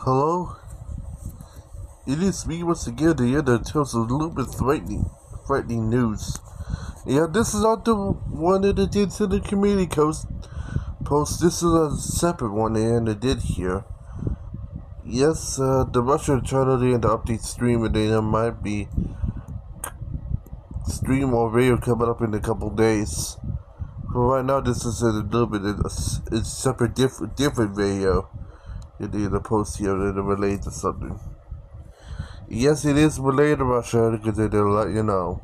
Hello? It is me once again, the end that tells a little bit frightening news. Yeah, this is not the one that it did to the community post. This is a separate one and it did here. Yes, the Russian channel they to update stream and there might be stream or radio coming up in a couple days. But right now this is a little bit a separate different video. In the post here that related to something. Yes, it is related to Russia because they'll let you know.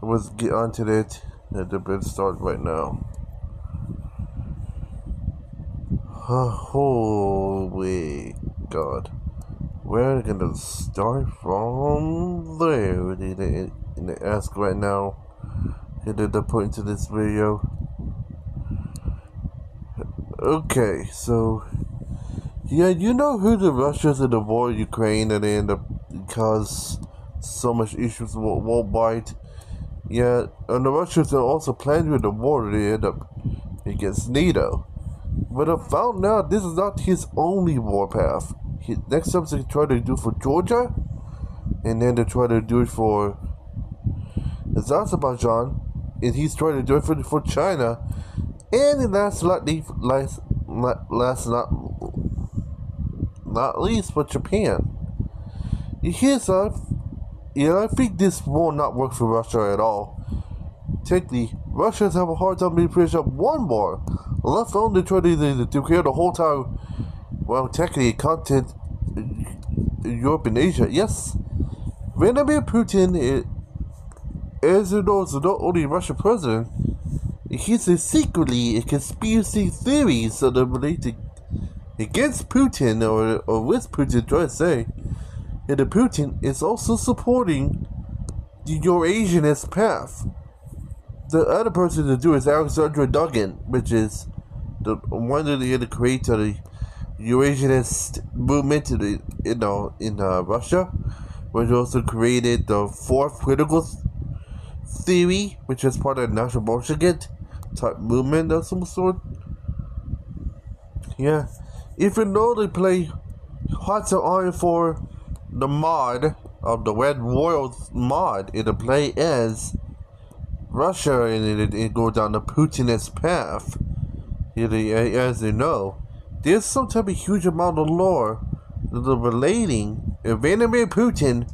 Let's get onto that at the bed start right now. Holy God. We're gonna start from there. They ask right now. They're put into this video. Okay, so yeah, you know who the Russians in the war in Ukraine and they end up cause so much issues worldwide. Yeah, and the Russians are also planning the war they end up against NATO. But I found out this is not his only war path. Next up they try to do for Georgia, and then they try to do it for Azerbaijan, and he's trying to do it for China, and last not least for Japan. Here's I think this will not work for Russia at all. Technically, Russians have a hard time being finished up one war, left alone to try to declare the whole time. Well, technically, content in Europe and Asia. Yes, Vladimir Putin, as you know, is not only Russian president. He's secretly a conspiracy theories that are related against Putin or with Putin, trying to say. And the Putin is also supporting the Eurasianist path. The other person to do is Alexander Dugin, which is the one of the creators of the Eurasianist movement in Russia, which also created the fourth critical theory, which is part of the National Bolshevik type movement of some sort. Yeah, even though they play Hearts of Iron for the mod of the Red Royal mod, it'll play as Russia and it go down the Putinist path. As you know, there's some type of huge amount of lore relating if Vladimir Putin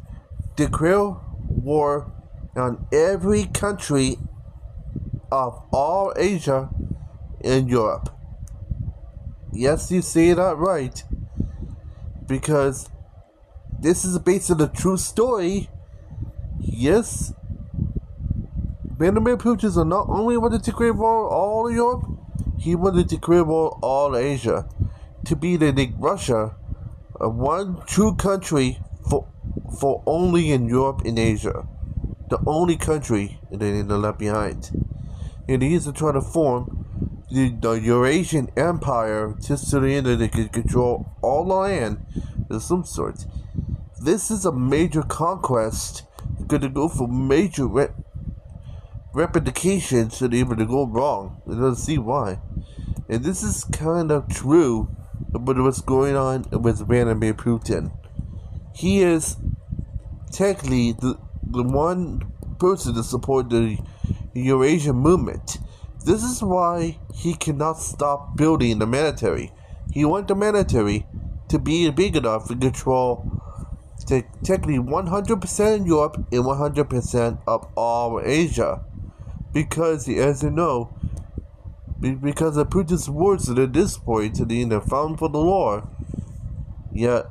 declare war on every country of all Asia and Europe. Yes, you say that right. Because this is based on a true story. Yes, Vladimir Putin not only wanted to declare war all of Europe, he wanted to declare war all Asia. To be the Russia, one true country for only in Europe and Asia. The only country they left behind. And he's trying to form the Eurasian Empire just to the end that they could control all the land of some sort. This is a major conquest. Going to go for major replication should even go wrong. I don't see why. And this is kind of true about what's going on with Vladimir Putin. He is technically the one person to support the Eurasian movement. This is why he cannot stop building the military. He wants the military to be big enough to control technically 100% in Europe and 100% of all Asia. Because, as you know, because of Putin's words at this point, to the end of found for the law, yeah,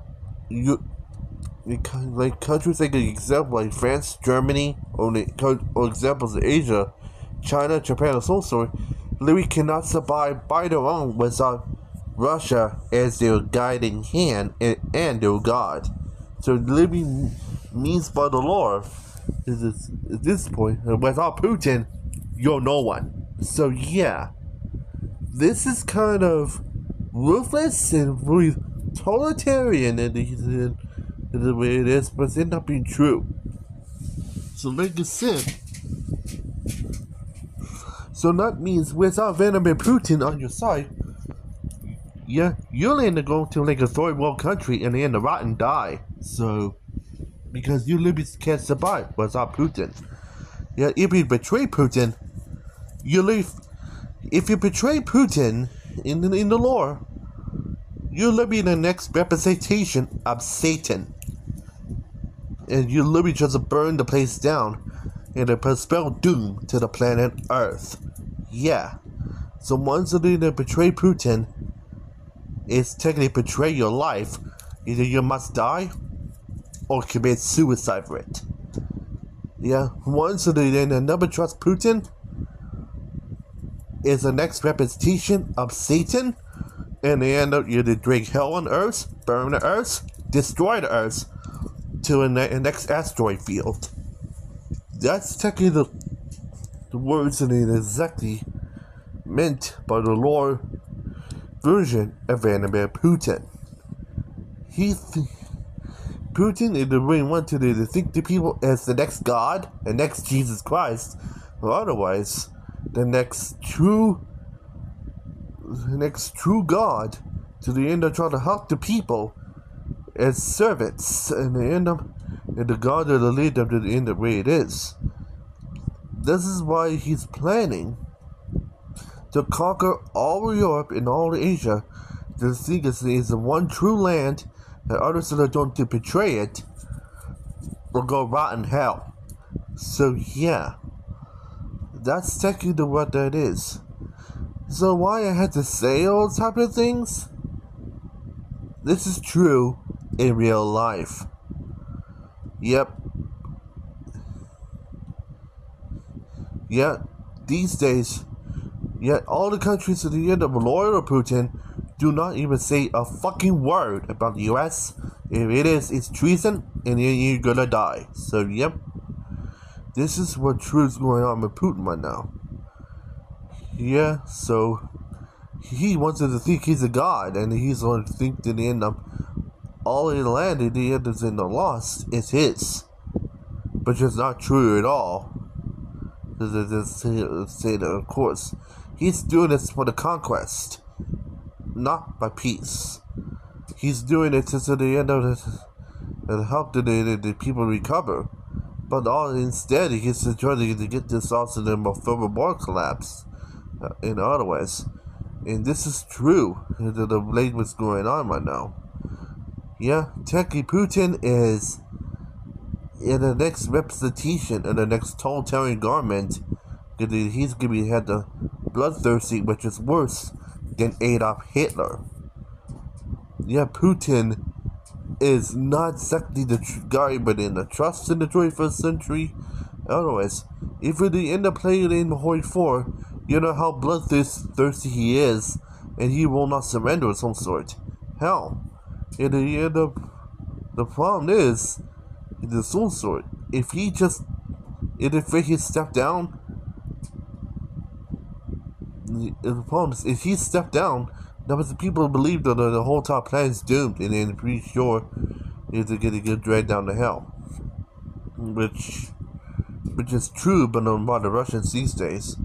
like countries like an example like France, Germany, or examples of Asia, China, Japan, and so forth, literally cannot survive by their own without Russia as their guiding hand and their god. So living means by the law is at this point, without Putin, you're no one. So yeah, this is kind of ruthless and really totalitarian in the way it is, but it's not being true. So like I said, so that means without Vladimir Putin on your side, Yeah, you'll end up going to like a third world country and end up rot and die. So, because you literally can't survive without Putin. Yeah, if you betray Putin, you leave. If you betray Putin in the lore, you're literally the next representation of Satan. And you literally just burn the place down and spell doom to the planet Earth. Yeah. So once you betray Putin, it's technically betray your life. Either you must die or commit suicide for it. Yeah. Once you then never trust Putin, is the next representation of Satan. And they end up either drink hell on Earth, burn the Earth, destroy the Earth to a next asteroid field. That's technically the words that it exactly meant by the lore version of Vladimir Putin. Putin is the way wanted to think the people as the next God, the next Jesus Christ, or otherwise the next true God, to the end of trying to help the people as servants, and they end up and the God of the lead them to the end of the way it is. This is why he's planning to conquer all of Europe and all of Asia. The thing is the one true land, and others that don't to betray it will go rot in hell. So yeah, that's technically what that is. So why I had to say all type of things? This is true in real life. Yep. Yeah, these days, yet all the countries at the end of loyal to Putin do not even say a fucking word about the US. If it is, it's treason, and then you're gonna die. So, yep. This is what truth's going on with Putin right now. Yeah, so he wants to think he's a god, and he's going to think that the end of all of the land at the end is in the lost is his. But it's not true at all. Say that, of course. He's doing this for the conquest, not by peace. He's doing it to the end of to help the people recover. But instead, he's trying to get this also in a further war collapse. In other ways. And this is true. The blade what's going on right now. Yeah, technically Putin is in the next representation of the next totalitarian government. He's gonna be had the bloodthirsty, which is worse than Adolf Hitler. Yeah, Putin is not exactly the guy, but in the trust in the 21st century. Otherwise, if we end up playing in the Hoi 4, you know how bloodthirsty he is, and he will not surrender of some sort. Hell, in the end of the problem is the some sort. If he stepped down, the problem is if he stepped down, that was the people believe that the whole top plan is doomed, and then pretty sure is to get dragged down to hell, which is true, but about the Russians these days.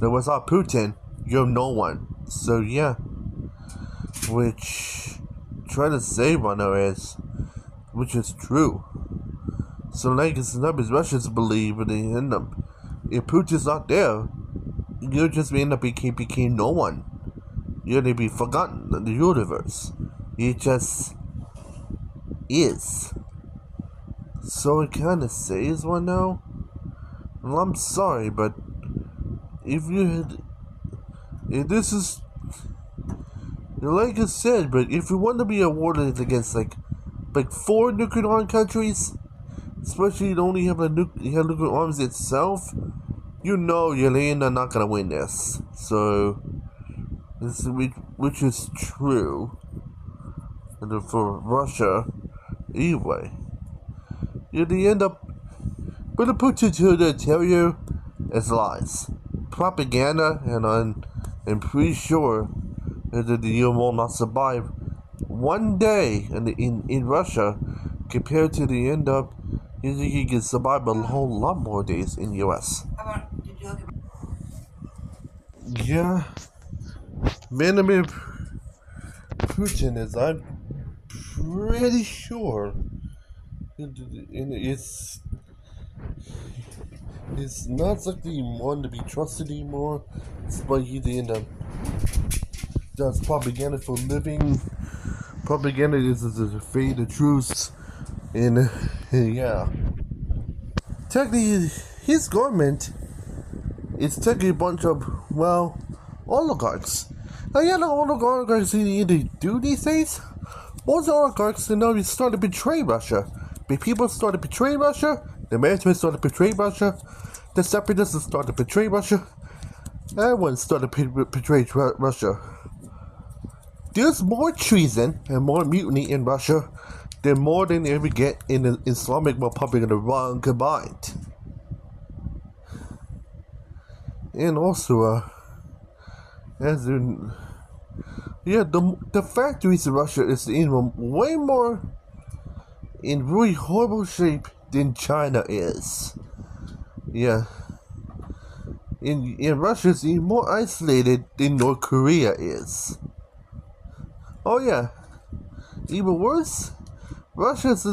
Now, without Putin, you're no one. So yeah, which trying to say right now is, which is true. So like it's not as Russians believe, and they end up, if Putin's not there, you just end up became no one. You're gonna be forgotten in the universe. It just is. So it kind of says one now. Well, I'm sorry, but if this is like I said, but if you want to be awarded against like 4 nuclear armed countries, especially you only have nuclear arms itself, you know you're not gonna win this. So which is true for Russia anyway. They end up, but to put it to tell you it's lies, propaganda, and I'm pretty sure that you will not survive one day in Russia compared to the end of you can survive a whole lot more days in US. Yeah, Vladimir Putin is, I'm pretty sure, it's not exactly one to be trusted anymore. It's like he does propaganda for a living. Propaganda is a fade of truths, and yeah, technically his government is technically a bunch of, well, oligarchs. Now, yeah, the oligarchs they do these days. Most oligarchs, we start to betray Russia. The people start to betray Russia. The management started to betray Russia. The separatists started to betray Russia. Everyone started to betray Russia. There's more treason and more mutiny in Russia than more than ever get in the Islamic Republic of Iran combined. And also, as in, yeah, the factories in Russia is in way more in really horrible shape than China is. Yeah. In Russia is even more isolated than North Korea is. Oh yeah. Even worse, Russia is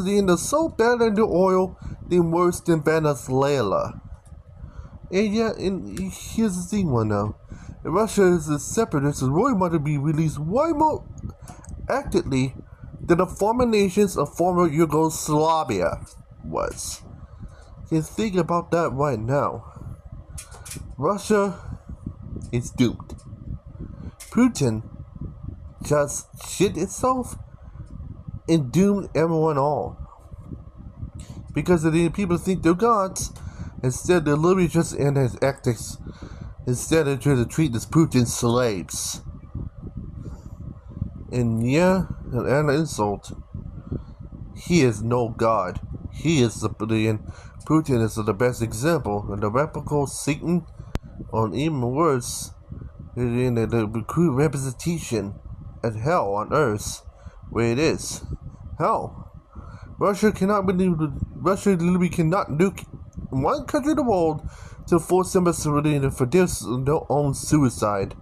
so bad under oil than worse than Venezuela. And yeah, and here's the thing one now. Russia is a separatist is really want to be released way more actively than the former nations of former Yugoslavia was. You think about that right now. Russia is doomed. Putin just shit itself and doomed everyone all. Because the people think they're gods, instead they're literally just in his ethics. Instead they're trying to treat this Putin slaves. And yeah, an insult. He is no god. He is Putin is the best example, and the replica Satan, or even worse, in the crude representation at hell on earth, where it is. Hell. Russia literally cannot nuke one country in the world to force them for their own suicide.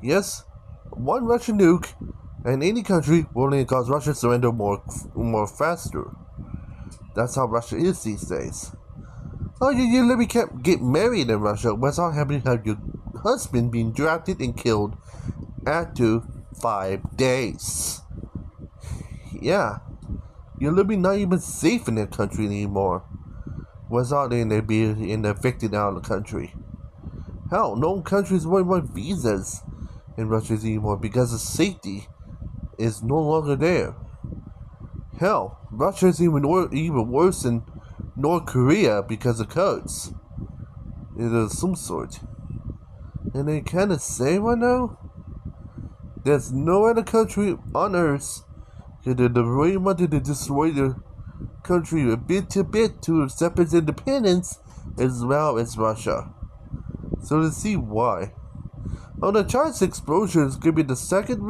Yes, one Russian nuke, and any country will only cause Russia to surrender more faster. That's how Russia is these days. Oh, you literally can't get married in Russia without having to have your husband being drafted and killed after 5 days. Yeah, you're literally not even safe in that country anymore without being evicted out of the country. Hell, no countries want visas in Russia anymore because the safety is no longer there. Hell, Russia is even worse than North Korea because of codes. It is some sort. And they kind of say right now, there's no other country on earth that they really wanted to destroy their country a bit to accept its independence as well as Russia. So to see why. On the China's explosions could be the second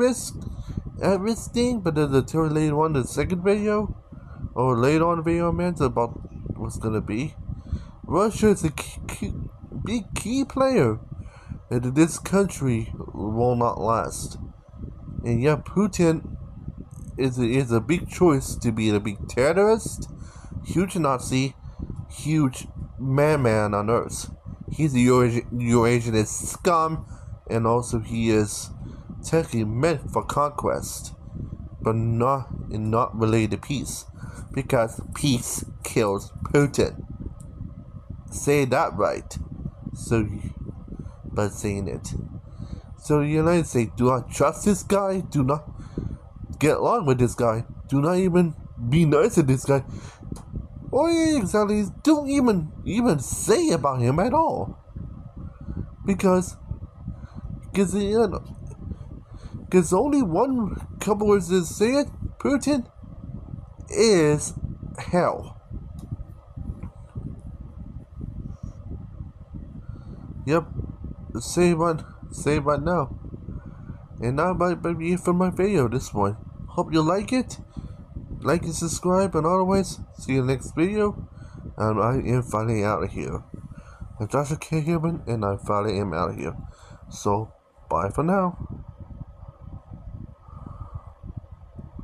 at-risk thing, but then the third later on the second video, or later on the video man, about what's gonna be. Russia is a big key player, and this country will not last. And yeah, Putin is a big choice to be a big terrorist, huge Nazi, huge madman on earth. He's a Eurasian scum, and also he is technically meant for conquest, but not related to peace, because peace kills Putin. Say that right. So, by saying it. So the United States do not trust this guy, do not get along with this guy, do not even be nice to this guy, or exactly don't even say about him at all. Because only one couple words to say it, Putin is hell. Yep, say right now. And that might be it for my video this one. Hope you like it. Like and subscribe, and otherwise, see you in the next video. And I am finally out of here. I'm Joshua K. Human, and I finally am out of here. So, bye for now.